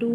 2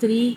3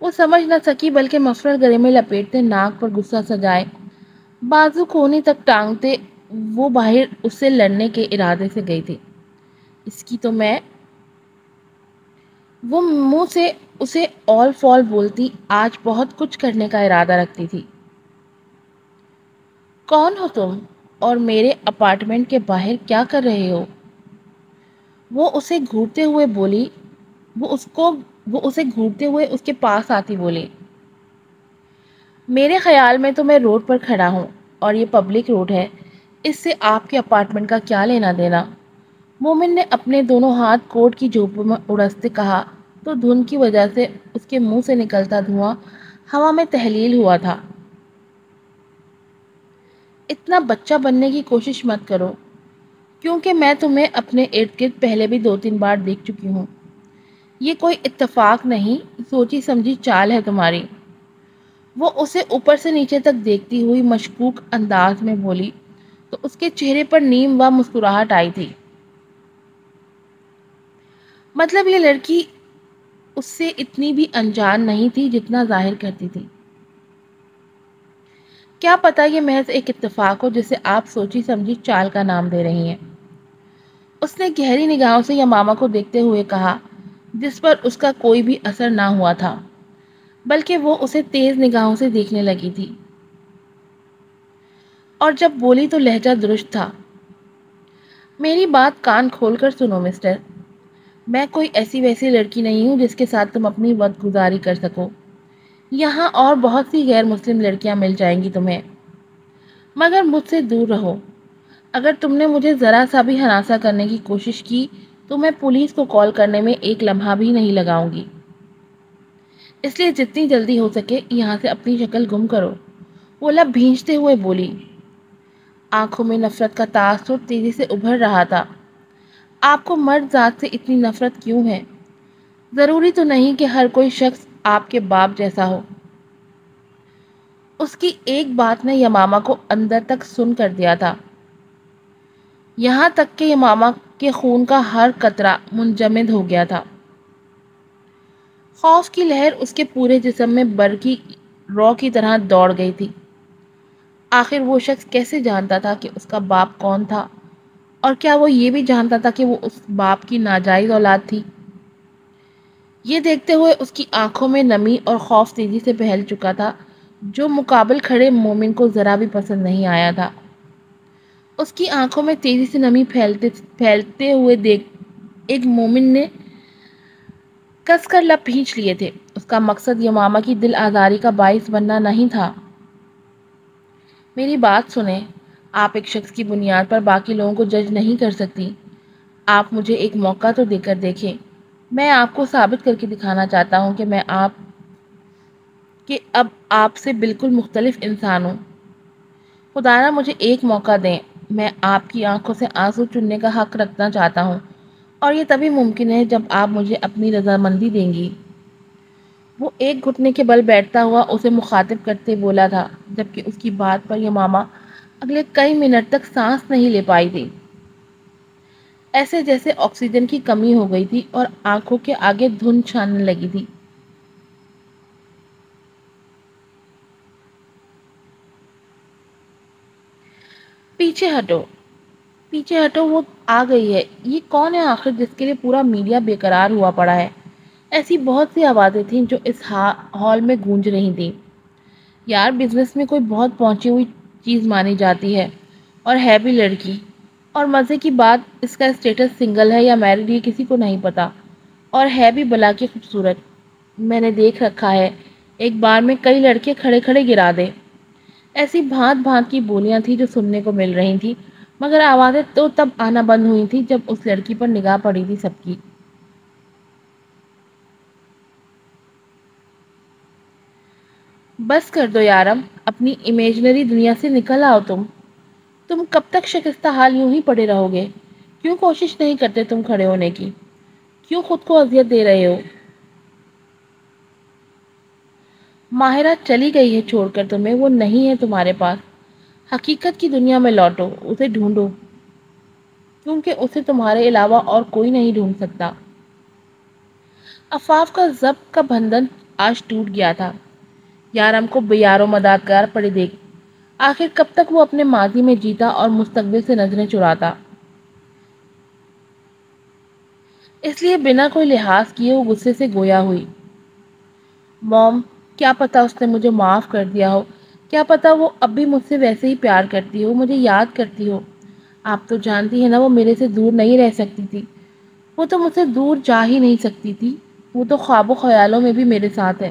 وہ سمجھ نہ سکی بلکہ مفرر گلے میں لپیٹتے ناک پر غصہ سجائے بازو کونی تک ٹانگتے وہ باہر اس سے لڑنے کے ارادے سے گئی تھی۔ اس کی تو میں وہ منہ سے اسے آل فال بولتی آج بہت کچھ کرنے کا ارادہ رکھتی تھی۔ کون ہو تم اور میرے اپارٹمنٹ کے باہر کیا کر رہے ہو؟ وہ اسے گھورتے ہوئے بولی۔ وہ اسے گھورتے ہوئے اس کے پاس آتی بولی، میرے خیال میں تو میں روڈ پر کھڑا ہوں اور یہ پبلک روڈ ہے، اس سے آپ کے اپارٹمنٹ کا کیا لینا دینا؟ مومن نے اپنے دونوں ہاتھ کوٹ کی جوبوں میں اڑستے کہا تو دھن کی وجہ سے اس کے منہ سے نکلتا دھواں ہوا میں تحلیل ہوا تھا۔ اتنا بچہ بننے کی کوشش مت کرو، کیونکہ میں تمہیں اپنے ارد گرد پہلے بھی 2-3 بار دیکھ چکی ہوں۔ یہ کوئی اتفاق نہیں، سوچی سمجھی چال ہے تمہاری۔ وہ اسے اوپر سے نیچے تک دیکھتی ہوئی مشکوک انداز میں بولی تو اس کے چہرے پر نیم و مسکراہٹ آئی تھی۔ مطلب یہ لڑکی اس سے اتنی بھی انجان نہیں تھی جتنا ظاہر کرتی تھی۔ کیا پتا یہ محض ایک اتفاق ہو جسے آپ سوچی سمجھی چال کا نام دے رہی ہیں۔ اس نے گہری نگاہوں سے یمامہ کو دیکھتے ہوئے کہا، جس پر اس کا کوئی بھی اثر نہ ہوا تھا، بلکہ وہ اسے تیز نگاہوں سے دیکھنے لگی تھی، اور جب بولی تو لہجہ درست تھا۔ میری بات کان کھول کر سنو مسٹر، میں کوئی ایسی ویسی لڑکی نہیں ہوں جس کے ساتھ تم اپنی وقت گزاری کر سکو۔ یہاں اور بہت سی غیر مسلم لڑکیاں مل جائیں گی تمہیں، مگر مجھ سے دور رہو۔ اگر تم نے مجھے ذرا سا بھی ہراساں کرنے کی کوشش کی تو میں پولیس کو کال کرنے میں ایک لمحہ بھی نہیں لگاؤں گی، اس لیے جتنی جلدی ہو سکے یہاں سے اپنی شکل گم کرو۔ وہ لب بھینچتے ہوئے بولی، آنکھوں میں نفرت کا تاثر تیزی سے ابھر رہا تھا۔ آپ کو مرد ذات سے اتنی نفرت کیوں ہے؟ ضروری تو نہیں کہ ہر کوئی شخص آپ کے باپ جیسا ہو۔ اس کی ایک بات نے یمامہ کو اندر تک سن کر دیا تھا، یہاں تک کہ یمامہ کے خون کا ہر قطرہ منجمد ہو گیا تھا۔ خوف کی لہر اس کے پورے جسم میں برقی رو کی طرح دوڑ گئی تھی۔ آخر وہ شخص کیسے جانتا تھا کہ اس کا باپ کون تھا، اور کیا وہ یہ بھی جانتا تھا کہ وہ اس باپ کی ناجائز اولاد تھی؟ یہ دیکھتے ہوئے اس کی آنکھوں میں نمی اور خوف تیزی سے پھیل چکا تھا، جو مقابل کھڑے مومن کو ذرا بھی پسند نہیں آیا تھا۔ اس کی آنکھوں میں تیزی سے نمی پھیلتے ہوئے دیکھ ایک مومن نے کس کر لب بھینچ لیے تھے۔ اس کا مقصد یمامہ کی دل آزاری کا باعث بننا نہیں تھا۔ میری بات سنیں، آپ ایک شخص کی بنیاد پر باقی لوگوں کو جج نہیں کر سکتی۔ آپ مجھے ایک موقع تو دے کر دیکھیں۔ میں آپ کو ثابت کر کے دکھانا چاہتا ہوں کہ اب آپ سے بالکل مختلف انسان ہوں۔ خدا نہ مجھے ایک موقع دیں، میں آپ کی آنکھوں سے آنسو چننے کا حق رکھنا چاہتا ہوں، اور یہ تبھی ممکن ہے جب آپ مجھے اپنی رضامندی دیں گی۔ وہ ایک گھٹنے کے بل بیٹھتا ہوا اسے مخاطب کرتے بولا تھا، جبکہ اس کی بات پر یمامہ اگلے کئی منٹ تک سانس نہیں لے پائی تھی، ایسے جیسے آکسیجن کی کمی ہو گئی تھی اور آنکھوں کے آگے دھند چھانے لگی تھی۔ پیچھے ہٹو، پیچھے ہٹو، وہ آ گئی ہے۔ یہ کون ہے آخر جس کے لیے پورا میڈیا بے قرار ہوا پڑا ہے؟ ایسی بہت سی آوازیں تھیں جو اس ہال میں گونج رہی تھیں۔ یار بزنس میں کوئی بہت پہنچی ہوئی چیز مانی جاتی ہے، اور ہے بھی لڑکی، اور مزے کی بات اس کا اسٹیٹس سنگل ہے یا میرڈ یہ کسی کو نہیں پتا، اور ہے بھی بلا کی خوبصورت۔ میں نے دیکھ رکھا ہے، ایک بار میں کئی لڑکے کھڑے کھڑے گرا دے۔ ایسی بھانت بھانت کی بولیاں تھیں جو سننے کو مل رہی تھیں، مگر آوازیں تو تب آنا بند ہوئی تھی جب اس لڑکی پر نگاہ پڑی تھی سب کی۔ بس کر دو یارم، اپنی امیجنری دنیا سے نکل آؤ۔ تم کب تک شکستہ حال یوں ہی پڑے رہو گے؟ کیوں کوشش نہیں کرتے تم کھڑے ہونے کی؟ کیوں خود کو اذیت دے رہے ہو؟ ماہرہ چلی گئی ہے چھوڑ کر تمہیں، وہ نہیں ہے تمہارے پاس۔ حقیقت کی دنیا میں لوٹو، اسے ڈھونڈو، کیونکہ اسے تمہارے علاوہ اور کوئی نہیں ڈھونڈ سکتا۔ عفاف کا ضبط کا بندھن آج ٹوٹ گیا تھا۔ یارم کو بیار و مددگار پڑے دیکھ آخر کب تک وہ اپنے ماضی میں جیتا اور مستقبل سے نظریں چراتا۔ اس لیے بنا کوئی لحاظ کیے وہ غصے سے گویا ہوئی۔ موم، کیا پتا اس نے مجھے معاف کر دیا ہو، کیا پتا وہ اب بھی مجھ سے ویسے ہی پیار کرتی ہو، مجھے یاد کرتی ہو۔ آپ تو جانتی ہیں نا وہ میرے سے دور نہیں رہ سکتی تھی، وہ تو مجھ سے دور جا ہی نہیں سکتی تھی، وہ تو خواب و خیالوں میں بھی میرے ساتھ ہے۔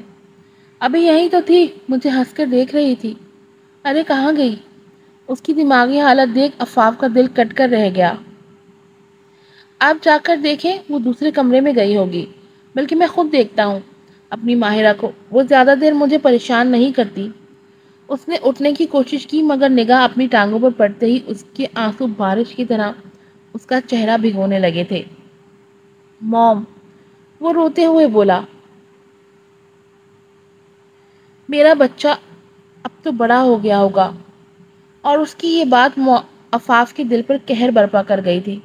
ابھی یہیں تو تھی، مجھے ہنس کر دیکھ رہی تھی۔ ارے کہاں گئی؟ اس کی دماغی حالت دیکھ عفاف کا دل کٹ کر رہ گیا۔ آپ جا کر دیکھیں، وہ دوسرے کمرے میں گئی ہوگی، بلکہ میں خود دیکھتا ہوں اپنی ماہرہ کو، وہ زیادہ دیر مجھے پریشان نہیں کرتی۔ اس نے اٹھنے کی کوشش کی مگر نگاہ اپنی ٹانگوں پر پڑتے ہی اس کے آنسو بارش کی طرح اس کا چہرہ بھگونے لگے تھے۔ موم، وہ روتے ہوئے بولا، میرا بچہ اب تو بڑا ہو گیا ہوگا۔ اور اس کی یہ بات عفاف کے دل پر قہر برپا کر گئی تھی۔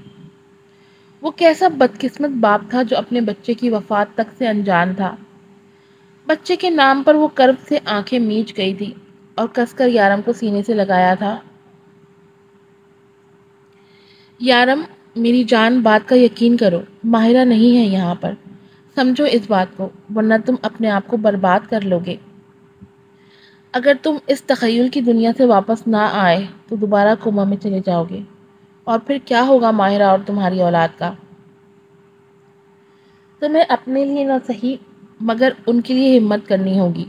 وہ کیسا بدقسمت باپ تھا جو اپنے بچے کی وفات تک سے انجان تھا۔ بچے کے نام پر وہ کرب سے آنکھیں میچ گئی تھی اور کس کر یارم کو سینے سے لگایا تھا۔ یارم میری جان، بات کا یقین کرو، ماہرہ نہیں ہے یہاں پر، سمجھو اس بات کو، ورنہ تم اپنے آپ کو برباد کر لو گے۔ اگر تم اس تخیل کی دنیا سے واپس نہ آئے تو دوبارہ کوما میں چلے جاؤ گے، اور پھر کیا ہوگا ماہرہ اور تمہاری اولاد کا؟ تمہیں اپنے لیے نہ صحیح مگر ان کے لیے ہمت کرنی ہوگی۔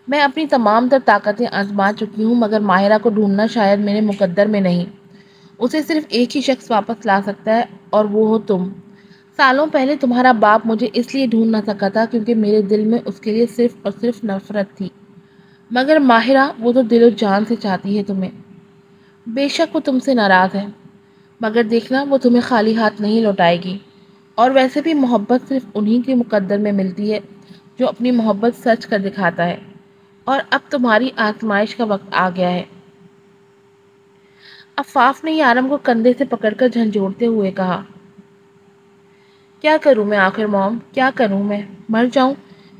میں اپنی تمام تر طاقتیں آزما چکی ہوں مگر ماہرہ کو ڈھونڈنا شاید میرے مقدر میں نہیں۔ اسے صرف ایک ہی شخص واپس لا سکتا ہے اور وہ ہو تم۔ سالوں پہلے تمہارا باپ مجھے اس لیے ڈھونڈ نہ سکا تھا کیونکہ میرے دل میں اس کے لیے صرف اور صرف نفرت تھی، مگر ماہرہ وہ تو دل و جان سے چاہتی ہے تمہیں۔ بے شک وہ تم سے ناراض ہے، مگر دیکھنا وہ تمہیں خالی ہاتھ نہیں لوٹائے گی، اور ویسے بھی محبت صرف انہی کے مقدر میں ملتی ہے جو اپنی محبت سچ کر دکھاتا ہے، اور اب تمہاری آزمائش کا وقت آ گیا ہے۔ عفاف نے یارم کو کندھے سے پکڑ کر جھنجھوڑتے ہوئے کہا، کیا کروں میں آخر موم، کیا کروں میں؟ مر جاؤں؟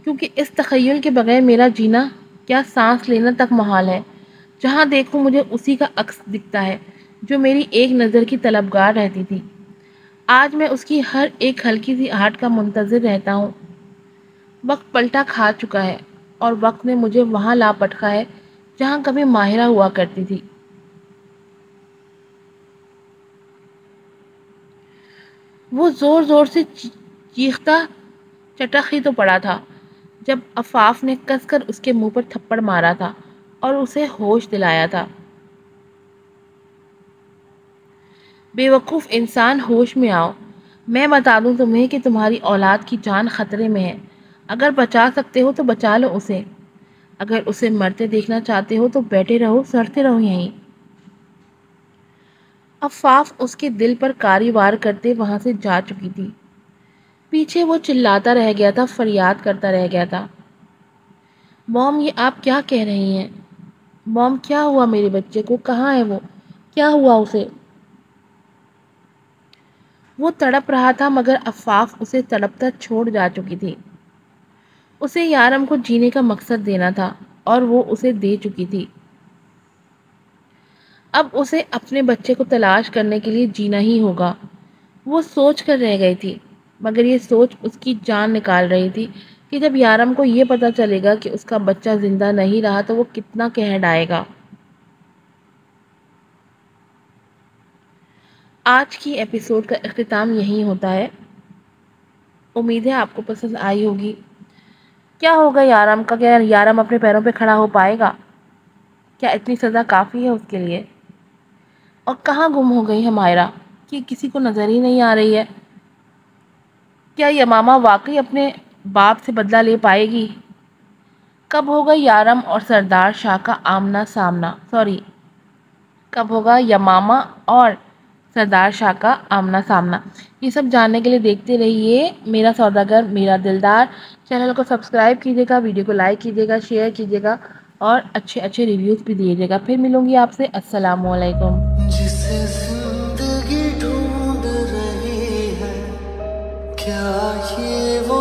کیونکہ اس تخیل کے بغیر میرا جینا، کیا سانس لینا تک محال ہے۔ جہاں دیکھوں مجھے اسی کا عکس دکھتا ہے جو میری ایک نظر کی طلبگار رہتی تھی۔ آج میں اس کی ہر ایک ہلکی سی آہٹ کا منتظر رہتا ہوں۔ وقت پلٹا کھا چکا ہے اور وقت نے مجھے وہاں لا پٹکا ہے جہاں کبھی ماہرہ ہوا کرتی تھی۔ وہ زور زور سے چیختا چٹخ ہی تو پڑا تھا جب عفاف نے کس کر اس کے منہ پر تھپڑ مارا تھا اور اسے ہوش دلایا تھا۔ بے وقوف انسان، ہوش میں آؤ، میں بتا دوں تمہیں کہ تمہاری اولاد کی جان خطرے میں ہے۔ اگر بچا سکتے ہو تو بچا لو اسے، اگر اسے مرتے دیکھنا چاہتے ہو تو بیٹھے رہو، سڑتے رہو یہیں۔ عفاف اس کے دل پر کاری وار کرتے وہاں سے جا چکی تھی۔ پیچھے وہ چلاتا رہ گیا تھا، فریاد کرتا رہ گیا تھا، موم یہ آپ کیا کہہ رہی ہیں؟ موم کیا ہوا میرے بچے کو؟ کہاں ہے وہ؟ کیا ہوا اسے؟ وہ تڑپ رہا تھا مگر عفاف اسے تڑپتا چھوڑ جا چکی تھی۔ اسے یارم کو جینے کا مقصد دینا تھا اور وہ اسے دے چکی تھی۔ اب اسے اپنے بچے کو تلاش کرنے کے لیے جینا ہی ہوگا۔ وہ سوچ کر رہ گئی تھی مگر یہ سوچ اس کی جان نکال رہی تھی کہ جب یارم کو یہ پتا چلے گا کہ اس کا بچہ زندہ نہیں رہا تو وہ کتنا قہر ڈھائے گا۔ آج کی ایپیسوڈ کا اختتام یہی ہوتا ہے۔ امید ہے آپ کو پسند آئی ہوگی۔ کیا ہوگا یارم کا؟ کیا یارم اپنے پیروں پہ کھڑا ہو پائے گا؟ کیا اتنی سزا کافی ہے اس کے لیے؟ اور کہاں گم ہو گئی ہے ماہرہ کہ کسی کو نظر ہی نہیں آ رہی ہے؟ کیا یمامہ واقعی اپنے باپ سے بدلہ لے پائے گی؟ کب ہوگا یارم اور سردار شاہ کا آمنا سامنا؟ کب ہوگا یمامہ اور سردار شاہ کا آمنا سامنا؟ یہ سب جاننے کے لیے دیکھتے رہیے میرا سوداگر میرا دلدار۔ چینل کو سبسکرائب کیجیے گا، ویڈیو کو لائک کیجیے گا، شیئر کیجیے گا اور اچھے اچھے ریویوز بھی دیجیے گا۔ پھر ملوں گی آپ سے۔ السلام علیکم۔ جسے زندگی ڈھونڈ رہی ہے، کیا یہ وہ